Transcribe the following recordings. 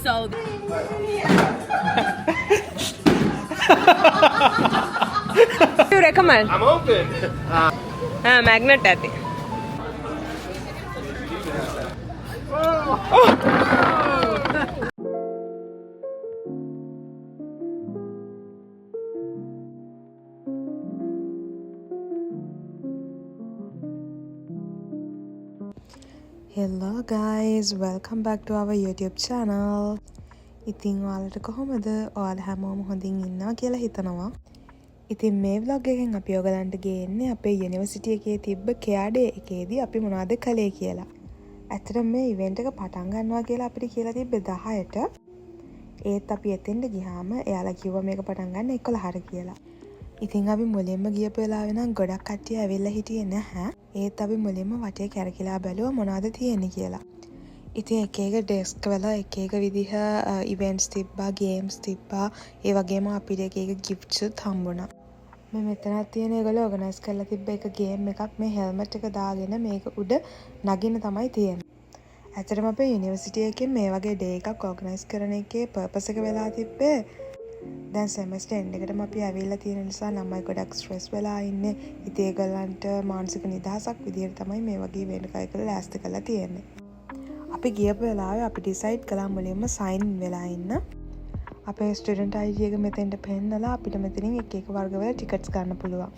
So. You recommend? I'm open. Magnet ඇති. Hello guys, welcome back to our YouTube channel. ඉතින් ඔයාලට කොහොමද? ඔයාලා හැමෝම හොඳින් ඉන්නවා කියලා හිතනවා. ඉතින් මේ vlog එකෙන් අපි ඔයගලන්ට ගේන්නේ අපේ යුනිවර්සිටි එකේ තිබ්බ කෙයා ඩේ එකේදී අපි මොනවද කළේ කියලා. ඇත්තටම මේ ඉවෙන්ට් එක පටන් ගන්නවා කියලා අපිට කියලා තිබ්බේ 10ට. ඒත් අපි එතෙන්ට ගියාම එයාලා කිව්වා මේක පටන් ගන්න 11ට කියලා. ඉතින් අපි මුලින්ම ගියපු වෙලාවේ නම් ගොඩක් කට්ටිය ඇවිල්ලා හිටියේ නැහැ. ඒත් අපි මුලින්ම වටේ කැරකිලා බැලුවා මොනවද තියෙන්නේ කියලා. ඉතින් එක එක ඩෙස්ක් වල එක එක විදිහ ඉවෙන්ට්ස් තිබ්බා, ගේම්ස් තිබ්බා. ඒ වගේම අපිට එක එක ගිෆ්ට්ස් හම්බුණා. මේ මෙතනක් තියෙන ඒගොල්ලෝ ඕගනයිස් කරලා තිබ්බ එක ගේම් එකක්. මේ හෙල්මට් එක දාගෙන මේක උඩ නගින්න තමයි තියෙන්නේ. ඇත්තටම අපේ යුනිවර්සිටි එකේ මේ වගේ ඩේ එකක් ඕගනයිස් කරන එකේ පර්පස් එක වෙලා තිබ්බේ දැන් සෙමස්ටර් එන්ඩ් එකටම අපි ඇවිල්ලා තියෙන නිසා ළමයි ගොඩක් ස්ට්‍රෙස් වෙලා ඉන්නේ. ඉතින් ඒගොල්ලන්ට මානසික නිදහසක් විදියට තමයි මේ වගේ ඉවෙන්ට් එකක් ලෑස්ති කරලා තියෙන්නේ. අපි ගියපු වෙලාවේ අපි ඩිසයිඩ් කළා මුලින්ම සයින් ඉන් වෙලා ඉන්න. අපේ ස්ටුඩන්ට් ID එක මෙතෙන්ට පෙන්නලා අපිට මෙතනින් එක එක වර්ගවල ටිකට්ස් ගන්න පුළුවන්.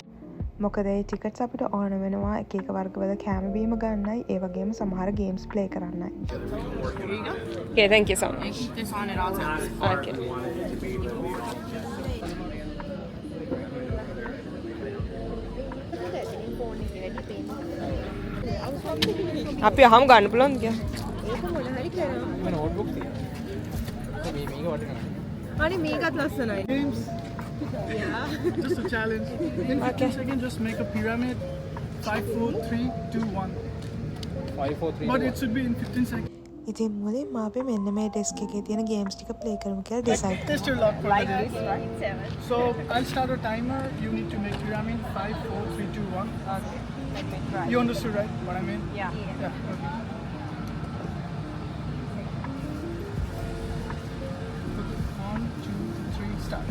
මොකද ඒ ටිකට්ස් අපිට ඕන වෙනවා එක එක වර්ගවල කැම බීම ගන්නයි, ඒ වගේම සමහර ගේම්ස් ප්ලේ කරන්නයි. Okay, thank you so much. Keep this on at all times. Okay. අපි අහම ගන්න පුළුවන්ද කියලා? ඒක මොන හරි කරනවා. මම නෝට්බුක් තියෙනවා. මේක වටිනවා. හරි මේකත් ලස්සනයි. Games. Yeah. Just a challenge. In 15 seconds, just make a pyramid. 5, 4, 3, 2, 1. 5 4 3 But it should be in 15 seconds. ඉතින් මුලින්ම අපි මෙන්න මේ ඩෙස්ක් එකේ තියෙන ගේම්ස් ටික ප්ලේ කරමු කියලා decide Test your luck for the day. So I'll start a timer. You need to make pyramid. 5, 4, 3, 2, 1. Okay. Let me try. You understood, right? What I mean? Yeah. Yeah. Okay. One, two, three, start.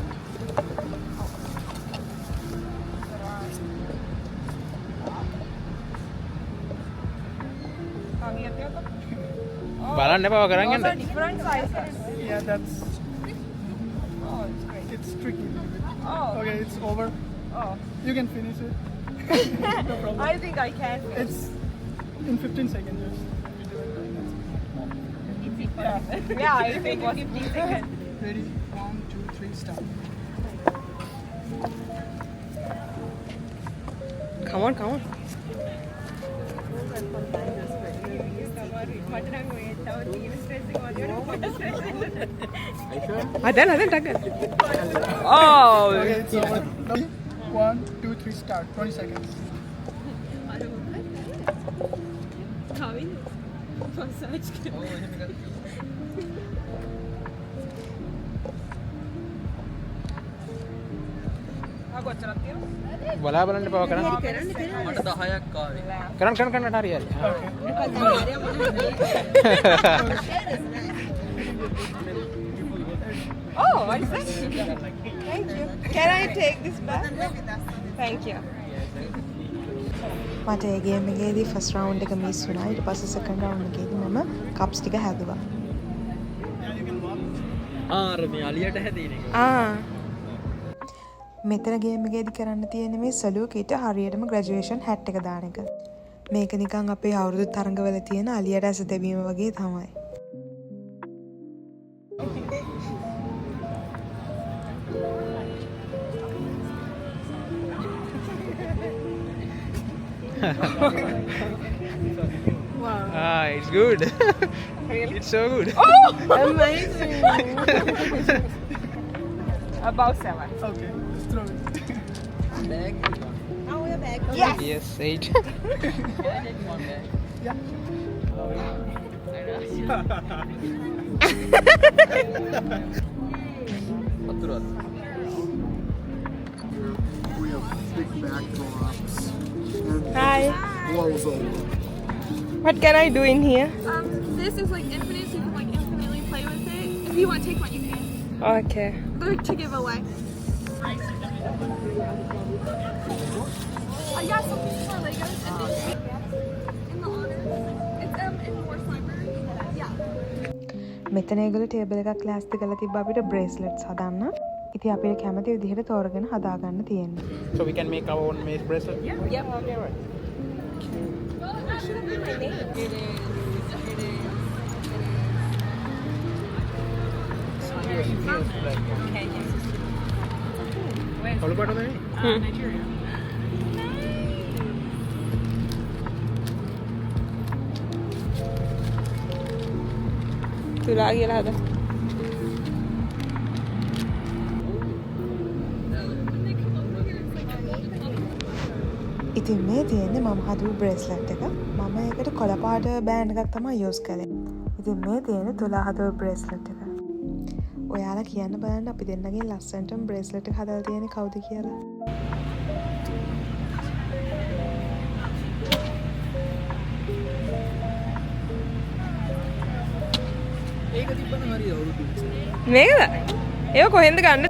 බලන්න එපා කරන් යන්න. Different sizes. Yeah, that's. Oh, it's great. It's tricky. A little bit. Oh. Okay, it's over. Oh. You can finish it. No problem. I think I can. It's in 15 seconds. Just. Yeah, I think it was 15 seconds. Ready? 1, 2, 3, start. Come on, come on. අදන් ටක. Oh. Okay, it's over. 1, 2, 3, start. 20 seconds. බලා බලන්න එපා කරන්. මට 10ක් ආවේ. කරන්න හරි හරි. Oh, what is that? Thank you. Can I take this back? Thank you. මට ඒ ගේම් එකේදී ෆස්ට් රවුන්ඩ් එක මිස් වුණා. ඊට පස්සේ සෙකන්ඩ් රවුන්ඩ් එකේදී මම කප්ස් ටික හැදුවා. ආර මේ අලියට හැදීන එක. මෙතන ගේම් එකේදී කරන්න තියෙන්නේ මේ සලූකීට හරියටම ග්‍රැජුවේෂන් හැට් එක දාන එක. මේක නිකන් අපේ අවුරුදු තරඟවල තියෙන අලියට ඇස දෙවීම වගේ තමයි. Ah, it's good. Really? It's so good. Oh, amazing. About 7. Okay, just throw it. Oh, we're back. Yes, 8. Yeah. We have big backdrops and Hi. blows over. What can I do in here? this is like infinite, so you can like infinitely play with it. If you want to take one, you can. Okay. They're to give away. I got something for Legos. In the honor. It's in the Horse Library. Yeah. මෙතන ඒගොල්ලෝ table එකක් ක්ලාස්ති කරලා තිබ්බ අපිට බ්‍රේස්ලට්ස් හදන්න. ඉතින් අපිට කැමති විදිහට තෝරගෙන හදා ගන්න තියෙනවා. So we can make our own made bracelet? Yep. Okay, right. That should be my name. Kalau pada tadi? Nigeria. Tu lagi lah ada. ඉතින් මේ තියෙන්නේ මම හදපු බ්‍රේස්ලට් එක. මම ඒකට කොළ පාට බෑන්ඩ් එකක් තමයි යූස් කළේ. ඉතින් මේ තියෙන්නේ තුලා හදපු බ්‍රේස්ලට් එක. ඔයාලා කියන්න බලන්න අපි දෙන්නගේ ලස්සනටම බ්‍රේස්ලට් එක හදලා තියෙන්නේ කවුද කියලා. ඒක තිබ්බම හරිය අවුරුදු 20. මේකද? ඒක කොහෙන්ද ගන්න?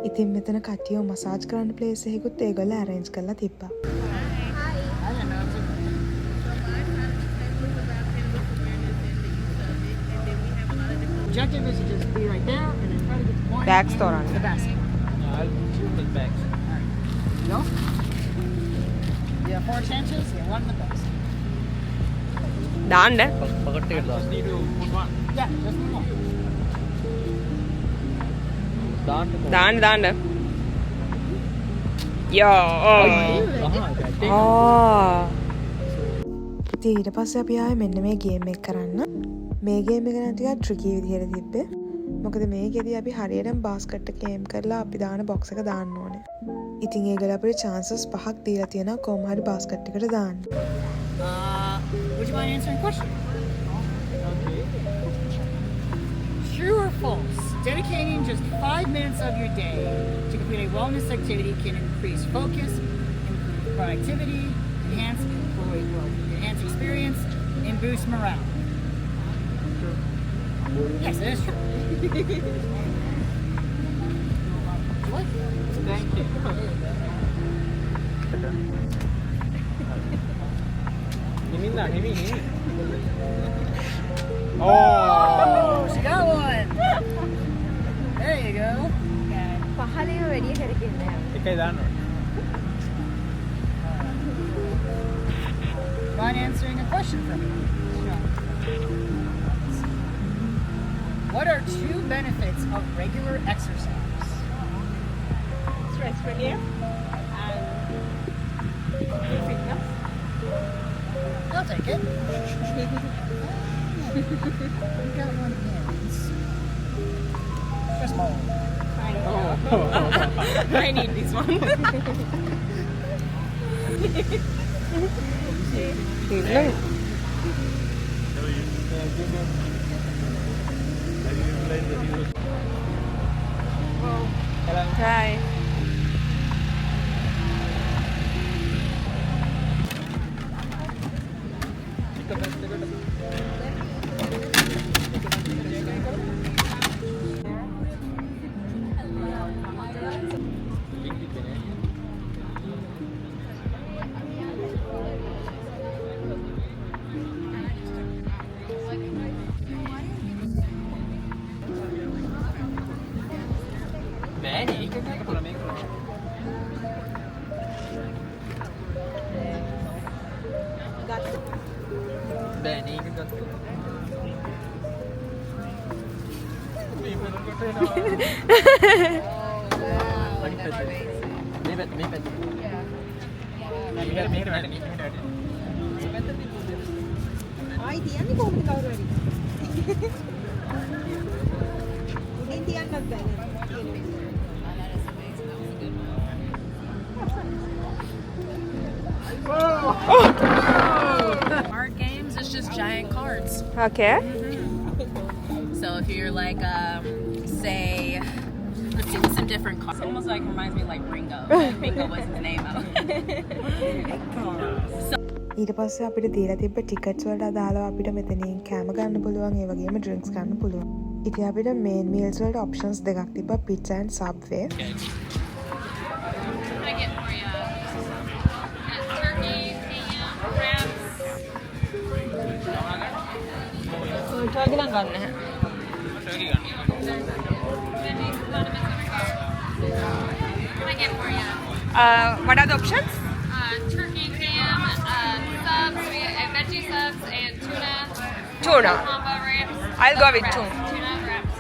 ඉතින් මෙතන කට්ටියව මසාජ් කරන්න ප්ලේස් එකකුත් ඒගොල්ලෝ arrange කරලා තිබ්බා. Objective is to just be right there and then try to get the point. Bags තෝරන්න. The basket. I'll take bags. Go. You have 4 chances. You have 1 in the basket. දාන්න. Pakat ticket dah. Need to put one. Yeah, just move on. දාන්න දාන්න. යෝ. ඉතින් ඊට පස්සේ අපි ආයේ මෙන්න මේ ගේම් එක කරන්න. මේ ගේම් එක නම් ටිකක් ට්‍රිකි විදිහට තිබ්බේ. මොකද මේකෙදී අපි හරියටම බාස්කට් එක ගේම් කරලා අපි දාන බොක්ස් එක දාන්න ඕනේ. ඉතින් ඒගොල්ලෝ අපිට chances 5ක් දීලා තියෙනවා කොහොම හරි බාස්කට් එකට දාන්න. Would you mind answering a question? True or false? Dedicating just 5 minutes of your day to complete a wellness activity can increase focus, improve productivity, enhance experience, and boost morale. Yes, it is true. What? Thank you. Ini. Oh, she got one. There you go. Ekay dah no. Mind answering a question for me? What are 2 benefits of regular exercise? Stress relief. Fitness. I'll take it. You got one hands. Just small. I need this one. Hi. Benny kan ආයි තියන්නේ කොහොමද කවුරු හරි? උඩින් තියන්නත් බෑ නේද? Card games, it's just giant cards. Okay. So if you're like, say, let's see, some different cards. It almost like reminds me of like Ringo. Bingo was his name. So ඊට පස්සේ අපිට දීලා තිබ්බ ටිකට්ස් වලට අදාළව අපිට මෙතනින් කෑම ගන්න පුළුවන් ඒ වගේම ඩ්‍රින්ක්ස් ගන්න පුළුවන්. ඉතින් අපිට මේන් මීල්ස් වලට ඔප්ෂන්ස් දෙකක් තිබ්බා pizza and subway. ටර්කි නම් ගන්න නැහැ. What are the options? Turkey ham, subs, we have veggie subs, and tuna. Tuna. Combo wraps. I'll go with tuna. Tuna wraps.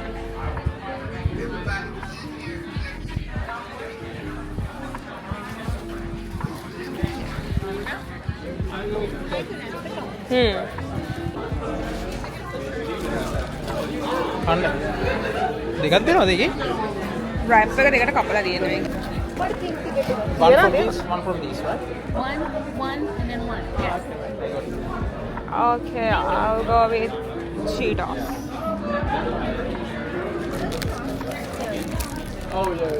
අන්න දෙකක් දෙනවද ඒකේ? රැප් එක දෙකට කපලා තියෙනවා මේක. One from these, right? One, and then one. Yes. Okay, I'll go with Cheetos. Oh yeah.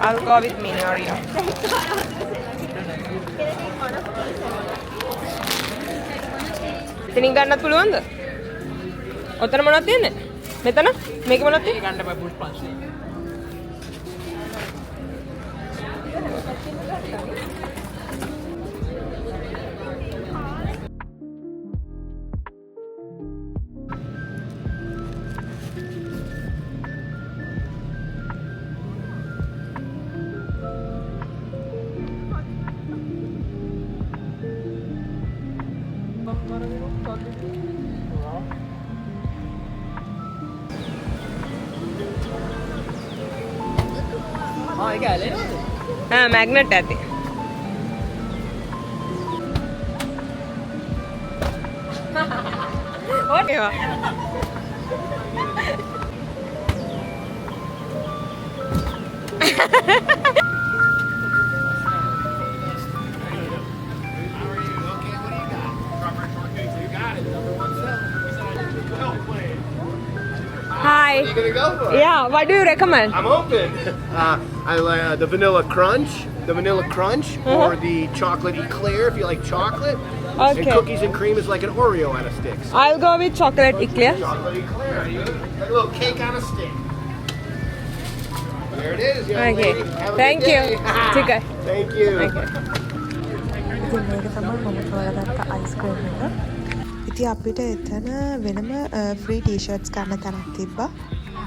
I'll go with mini Oreo. ඉතින් ගන්නත් පුළුවන්ද? ඔතන මොනවද තියෙන්නේ? මෙතන? මේක මොනවද තියෙන්නේ? ගන්න බෑ පුෂ් පන්ච්. ඒක ඇලෙනවද? මැග්නට් ඇති. ඕකේ. Hi. You gonna go for it? Yeah, what do you recommend? I'm open. I like the vanilla crunch, or the chocolate eclair if you like chocolate. And Okay. cookies and cream is like an Oreo on a stick. So I'll go with chocolate eclair. chocolate eclair, like a little cake on a stick. There it is, young Okay. lady. Have a Thank good you. day. Chicken. Thank you. ඉතින් මේක තමයි මම තෝරගත්ත ice cream එක. ඉතින් අපිට එතන වෙනම free T-shirts ගන්න තැනක් තිබ්බා.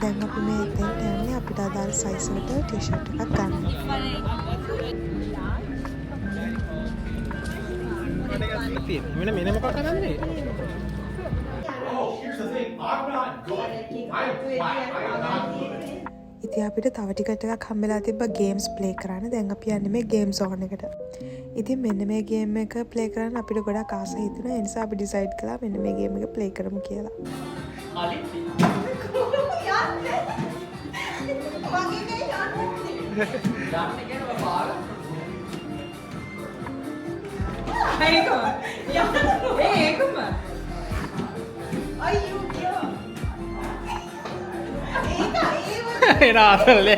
දැන් අපි මේ එතෙන්ට යන්නේ අපිට අදාළ සයිස් වලට ටී-ෂර්ට් එකක් ගන්න. මෙන්න මොකක්ද ගන්නේ? ඉතින් අපිට තව ටිකට් එකක් හම්බෙලා තිබ්බා ගේම්ස් ප්ලේ කරන්න. දැන් අපි යන්නේ මේ ගේම් සෝන් එකට. ඉතින් මෙන්න මේ ගේම් එක ප්ලේ කරන්න අපිට ගොඩක් ආස හිතුණා. ඒ නිසා අපි ඩිසයිඩ් කළා මෙන්න මේ ගේම් එක ප්ලේ කරමු කියලා. එන ආසල්ලේ.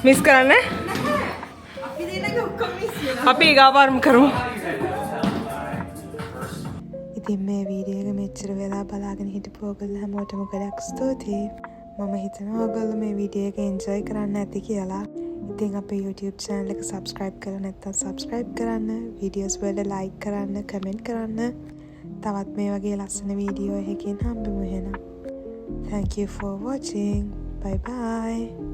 මිස් කරන්න? අපි ඊගාවාරම කරමු. ඉතින් මේ වීඩියෝ එක මෙච්චර වෙලා බලාගෙන හිටපු ඔයගොල්ලෝ හැමෝටම ගොඩක් ස්තුතියි. මම හිතනවා ඔයගොල්ලෝ මේ වීඩියෝ එක එන්ජොයි කරන්න ඇති කියලා. ඉතින් අපේ YouTube channel එක subscribe කරලා නැත්නම් subscribe කරන්න, videos වලට like කරන්න, comment කරන්න. තවත් මේ වගේ ලස්සන වීඩියෝ එකකින් හම්බෙමු එහෙනම්. Thank you for watching. Bye bye.